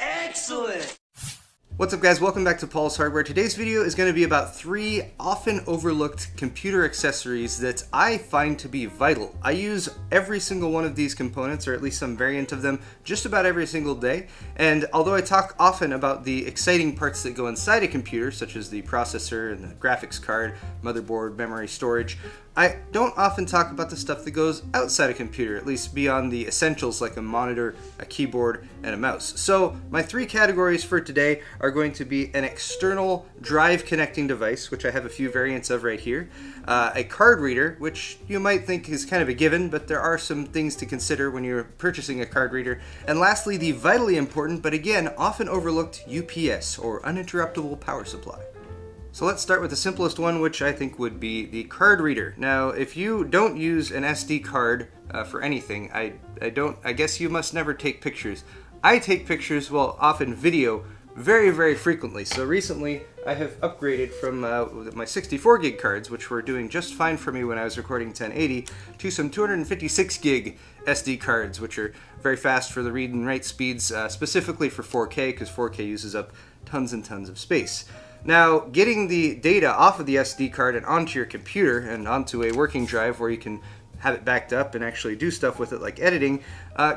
Excellent! What's up guys, welcome back to Paul's Hardware. Today's video is going to be about 3 often overlooked computer accessories that I find to be vital. I use every single one of these components, or at least some variant of them, just about every single day. And although I talk often about the exciting parts that go inside a computer, such as the processor and the graphics card, motherboard, memory, storage, I don't often talk about the stuff that goes outside a computer, at least beyond the essentials like a monitor, a keyboard, and a mouse. So my 3 categories for today are going to be an external drive connecting device, which I have a few variants of right here, a card reader, which you might think is kind of a given, but there are some things to consider when you're purchasing a card reader, and lastly the vitally important, but again often overlooked UPS, or uninterruptible power supply. So let's start with the simplest one, which I think would be the card reader. Now, if you don't use an SD card for anything, I guess you must never take pictures. I take pictures, well, often video, very, very frequently. So recently, I have upgraded from my 64 gig cards, which were doing just fine for me when I was recording 1080, to some 256 gig SD cards, which are very fast for the read and write speeds, specifically for 4K, because 4K uses up tons and tons of space. Now, getting the data off of the SD card and onto your computer and onto a working drive where you can have it backed up and actually do stuff with it like editing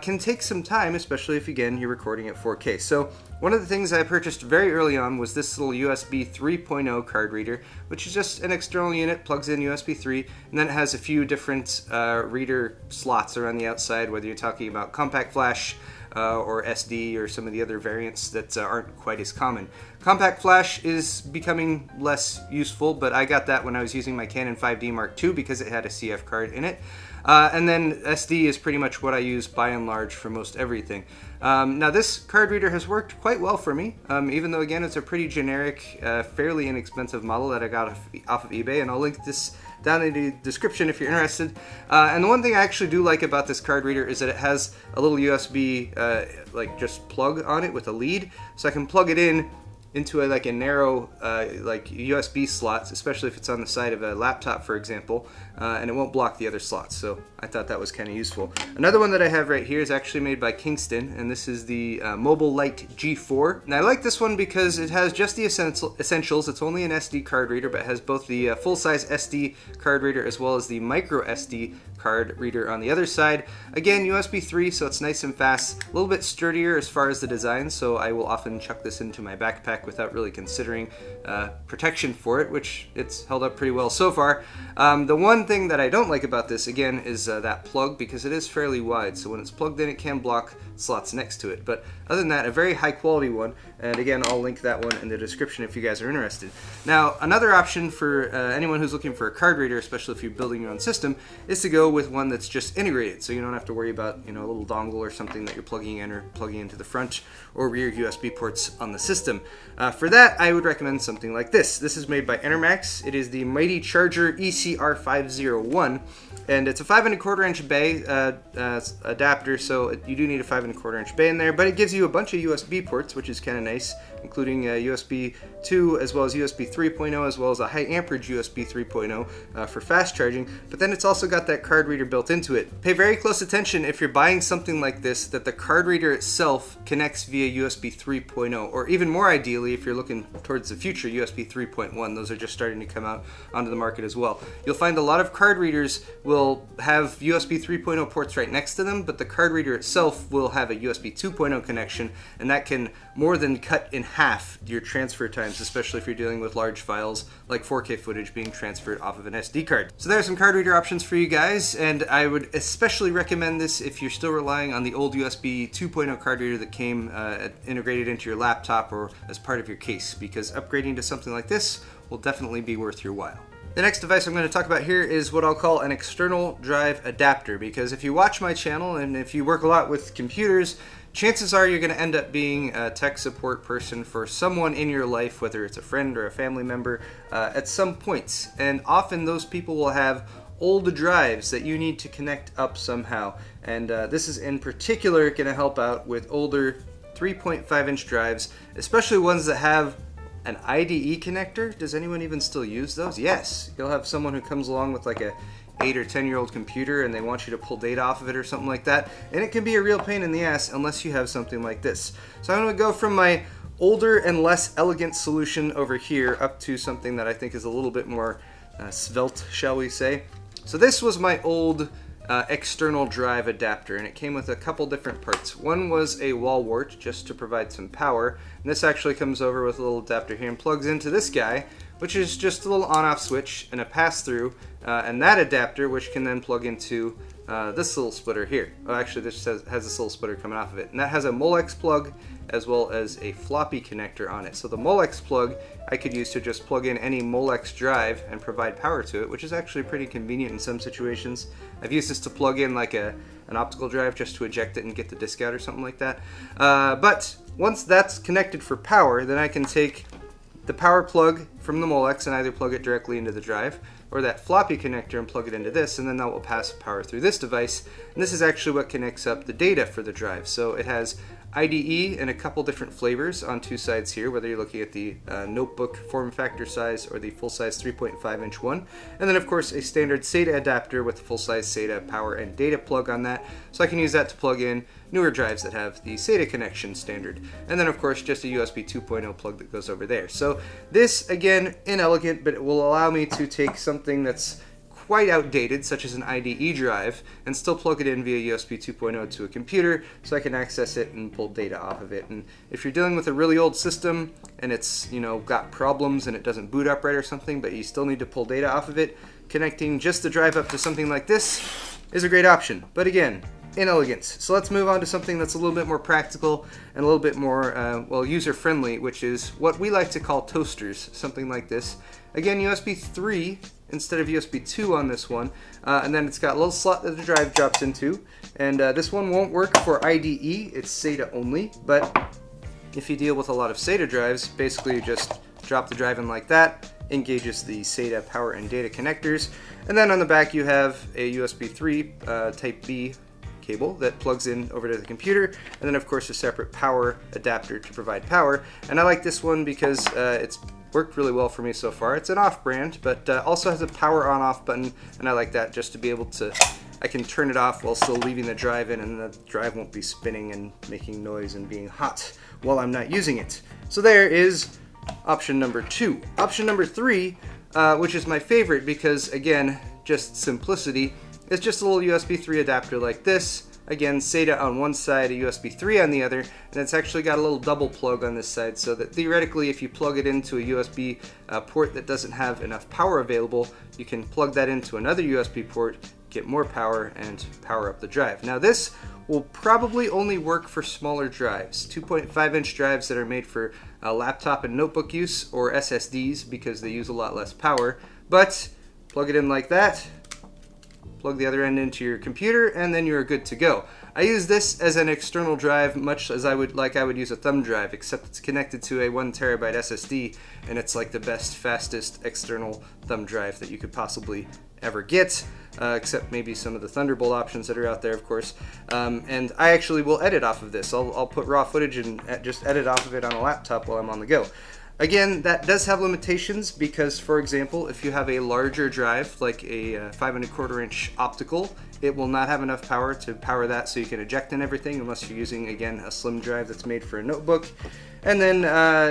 can take some time, especially if, again, you're recording at 4K. So one of the things I purchased very early on was this little USB 3.0 card reader, which is just an external unit, plugs in USB 3, and then it has a few different reader slots around the outside, whether you're talking about compact flash, or SD, or some of the other variants that aren't quite as common. Compact flash is becoming less useful, but I got that when I was using my Canon 5D Mark II because it had a CF card in it. And then SD is pretty much what I use by and large for most everything. Now this card reader has worked quite well for me, even though again it's a pretty generic, fairly inexpensive model that I got off of eBay, and I'll link this down in the description if you're interested. And the one thing I actually do like about this card reader is that it has a little USB like just plug on it with a lead, so I can plug it into a narrow like USB slots, especially if it's on the side of a laptop, for example, and it won't block the other slots. So I thought that was kind of useful. Another one that I have right here is actually made by Kingston, and this is the Mobile Light G4. And I like this one because it has just the essentials. It's only an SD card reader, but it has both the full-size SD card reader as well as the micro SD card reader on the other side. Again, USB 3, so it's nice and fast, a little bit sturdier as far as the design, so I will often chuck this into my backpack without really considering protection for it, which it's held up pretty well so far. The one thing that I don't like about this, again, is that plug, because it is fairly wide, so when it's plugged in it can block slots next to it. But other than that, a very high quality one, and again, I'll link that one in the description if you guys are interested. Now, another option for anyone who's looking for a card reader, especially if you're building your own system, is to go with one that's just integrated, so you don't have to worry about, a little dongle or something that you're plugging in or plugging into the front or rear USB ports on the system. For that, I would recommend something like this. This is made by Enermax. It is the Mighty Charger ECR501, and it's a 5 1/4 inch bay adapter, so you do need a 5 1/4 inch bay in there, but it gives you a bunch of USB ports, which is kind of nice, including USB 2 as well as USB 3.0 as well as a high amperage USB 3.0 for fast charging, but then it's also got that card reader built into it. Pay very close attention if you're buying something like this that the card reader itself connects via USB 3.0, or even more ideally if you're looking towards the future, USB 3.1. Those are just starting to come out onto the market as well. You'll find a lot of card readers will have USB 3.0 ports right next to them, but the card reader itself will have a USB 2.0 connection, and that can more than cut in half your transfer times, especially if you're dealing with large files like 4K footage being transferred off of an SD card. So there are some card reader options for you guys, and I would especially recommend this if you're still relying on the old USB 2.0 card reader that came integrated into your laptop or as part of your case, because upgrading to something like this will definitely be worth your while. The next device I'm going to talk about here is what I'll call an external drive adapter, because if you watch my channel and if you work a lot with computers, chances are you're going to end up being a tech support person for someone in your life, whether it's a friend or a family member, at some points. And often those people will have old drives that you need to connect up somehow. And this is in particular going to help out with older 3.5 inch drives, especially ones that have an IDE connector. Does anyone even still use those? Yes. You'll have someone who comes along with like a 8 or 10-year-old computer and they want you to pull data off of it or something like that, and it can be a real pain in the ass unless you have something like this. So I'm going to go from my older and less elegant solution over here up to something that I think is a little bit more svelte, shall we say. So this was my old external drive adapter, and it came with a couple different parts. One was a wall wart just to provide some power, and this actually comes over with a little adapter here and plugs into this guy, which is just a little on-off switch and a pass-through, and that adapter, which can then plug into this little splitter here. Oh, actually, this has this little splitter coming off of it, and that has a Molex plug as well as a floppy connector on it. So the Molex plug I could use to just plug in any Molex drive and provide power to it, which is actually pretty convenient in some situations. I've used this to plug in like an optical drive just to eject it and get the disk out or something like that. But once that's connected for power, then I can take the power plug from the Molex and either plug it directly into the drive or that floppy connector and plug it into this, and then that will pass power through this device. And this is actually what connects up the data for the drive. So it has IDE in a couple different flavors on two sides here, whether you're looking at the notebook form factor size or the full-size 3.5-inch one. And then of course a standard SATA adapter with full-size SATA power and data plug on that. So I can use that to plug in newer drives that have the SATA connection standard. And then of course just a USB 2.0 plug that goes over there. So this, again, inelegant, but it will allow me to take something that's quite outdated, such as an IDE drive, and still plug it in via USB 2.0 to a computer so I can access it and pull data off of it. And if you're dealing with a really old system and it's, you know, got problems and it doesn't boot up right or something, but you still need to pull data off of it, connecting just the drive up to something like this is a great option. But again, inelegance. So let's move on to something that's a little bit more practical and a little bit more, well, user-friendly, which is what we like to call toasters, something like this. Again, USB 3 instead of USB 2 on this one, and then it's got a little slot that the drive drops into, and this one won't work for IDE, it's SATA only, but if you deal with a lot of SATA drives, basically you just drop the drive in like that, engages the SATA power and data connectors, and then on the back you have a USB 3 Type B cable that plugs in over to the computer, and then of course a separate power adapter to provide power. And I like this one because it's worked really well for me so far. It's an off-brand, but also has a power on-off button, and I like that just to be able to, I can turn it off while still leaving the drive in, and the drive won't be spinning and making noise and being hot while I'm not using it. So there is option number 2. Option number 3, which is my favorite because, again, just simplicity, is just a little USB 3 adapter like this. Again, SATA on one side, a USB 3 on the other, and it's actually got a little double plug on this side, so that theoretically if you plug it into a USB port that doesn't have enough power available, you can plug that into another USB port, get more power, and power up the drive. Now this will probably only work for smaller drives, 2.5-inch drives that are made for laptop and notebook use, or SSDs because they use a lot less power, but plug it in like that, plug the other end into your computer, and then you're good to go. I use this as an external drive much as I would use a thumb drive, except it's connected to a 1 terabyte SSD, and it's like the best, fastest external thumb drive that you could possibly ever get, except maybe some of the Thunderbolt options that are out there, of course. And I actually will edit off of this. I'll put raw footage and just edit off of it on a laptop while I'm on the go. Again, that does have limitations because, for example, if you have a larger drive, like a 5 1/4-inch optical, it will not have enough power to power that so you can eject and everything unless you're using, again, a slim drive that's made for a notebook. And then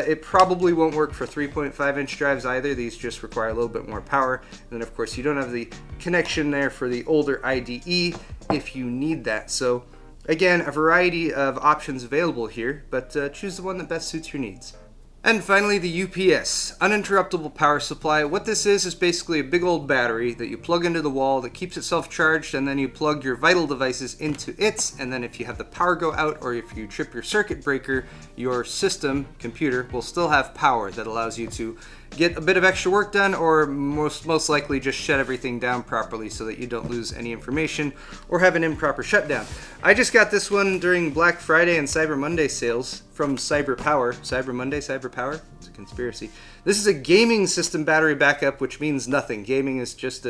it probably won't work for 3.5-inch drives either. These just require a little bit more power. And then, of course, you don't have the connection there for the older IDE if you need that. So, again, a variety of options available here, but choose the one that best suits your needs. And finally, the UPS, uninterruptible power supply. What this is basically a big old battery that you plug into the wall that keeps itself charged, and then you plug your vital devices into it, and then if you have the power go out or if you trip your circuit breaker, your system, computer, will still have power that allows you to get a bit of extra work done, or most likely just shut everything down properly so that you don't lose any information or have an improper shutdown. I just got this one during Black Friday and Cyber Monday sales from Cyber Power. Cyber Monday, Cyber Power? It's a conspiracy. This is a gaming system battery backup, which means nothing. Gaming is just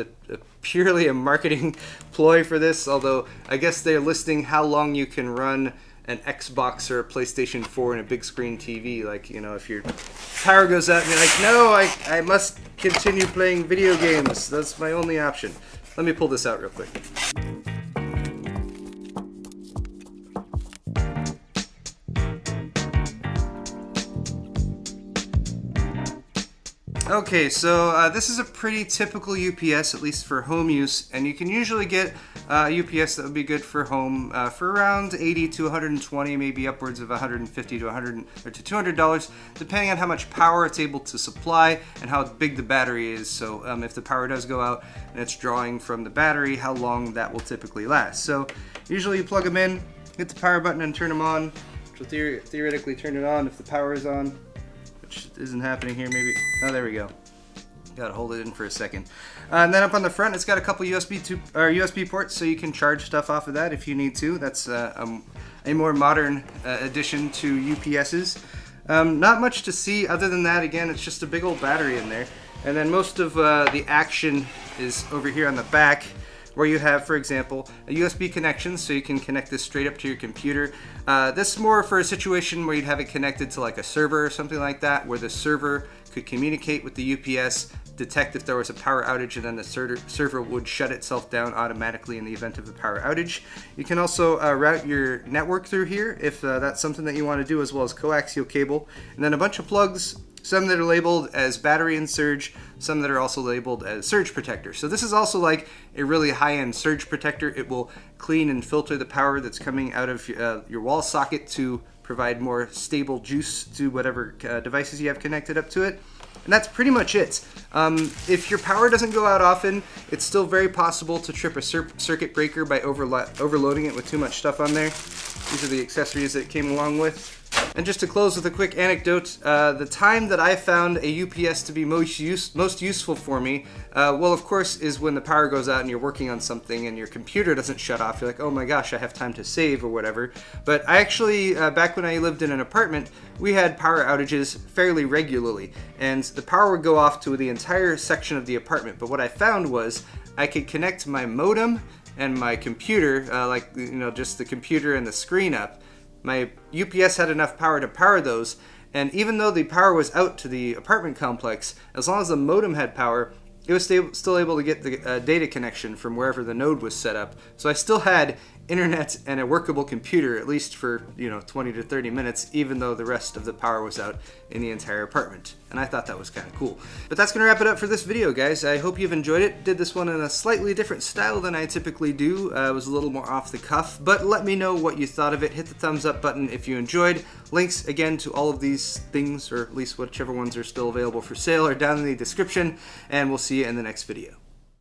purely a marketing ploy for this, although I guess they're listing how long you can run an Xbox or a PlayStation 4 in a big screen TV. Like, you know, if your power goes out and you're like, no, I must continue playing video games. That's my only option. Let me pull this out real quick. Okay, so this is a pretty typical UPS, at least for home use, and you can usually get a UPS that would be good for home for around 80 to 120, maybe upwards of 150 to 100 or to $200, depending on how much power it's able to supply and how big the battery is. So if the power does go out and it's drawing from the battery, how long that will typically last. So usually you plug them in, hit the power button and turn them on, which will theoretically turn it on if the power is on. Which isn't happening here, maybe. Oh, there we go. Gotta hold it in for a second. And then up on the front, it's got a couple USB ports, so you can charge stuff off of that if you need to. That's a more modern addition to UPSs. Not much to see other than that. Again, it's just a big old battery in there. And then most of the action is over here on the back, where you have, for example, a USB connection, so you can connect this straight up to your computer. This is more for a situation where you'd have it connected to like a server or something like that, where the server could communicate with the UPS, detect if there was a power outage, and then the server would shut itself down automatically in the event of a power outage. You can also route your network through here if that's something that you want to do, as well as coaxial cable. And then a bunch of plugs, some that are labeled as battery and surge, some that are also labeled as surge protector. So this is also like a really high-end surge protector. It will clean and filter the power that's coming out of your wall socket to provide more stable juice to whatever devices you have connected up to it. And that's pretty much it. If your power doesn't go out often, it's still very possible to trip a circuit breaker by overloading it with too much stuff on there. These are the accessories that it came along with. And just to close with a quick anecdote, the time that I found a UPS to be most useful for me, well, of course, is when the power goes out and you're working on something and your computer doesn't shut off. You're like, oh my gosh, I have time to save or whatever. But I actually, back when I lived in an apartment, we had power outages fairly regularly, and the power would go off to the entire section of the apartment. But what I found was I could connect my modem and my computer, like, you know, just the computer and the screen up. My UPS had enough power to power those, and even though the power was out to the apartment complex, as long as the modem had power, it was still able to get the data connection from wherever the node was set up. So I still had internet and a workable computer, at least for 20 to 30 minutes, even though the rest of the power was out in the entire apartment. And I thought that was kind of cool. But that's gonna wrap it up for this video, guys. I hope you've enjoyed it. Did this one in a slightly different style than I typically do. It was a little more off the cuff, but let me know what you thought of it. Hit the thumbs up button if you enjoyed. Links again to all of these things, or at least whichever ones are still available for sale, are down in the description, and we'll see you in the next video.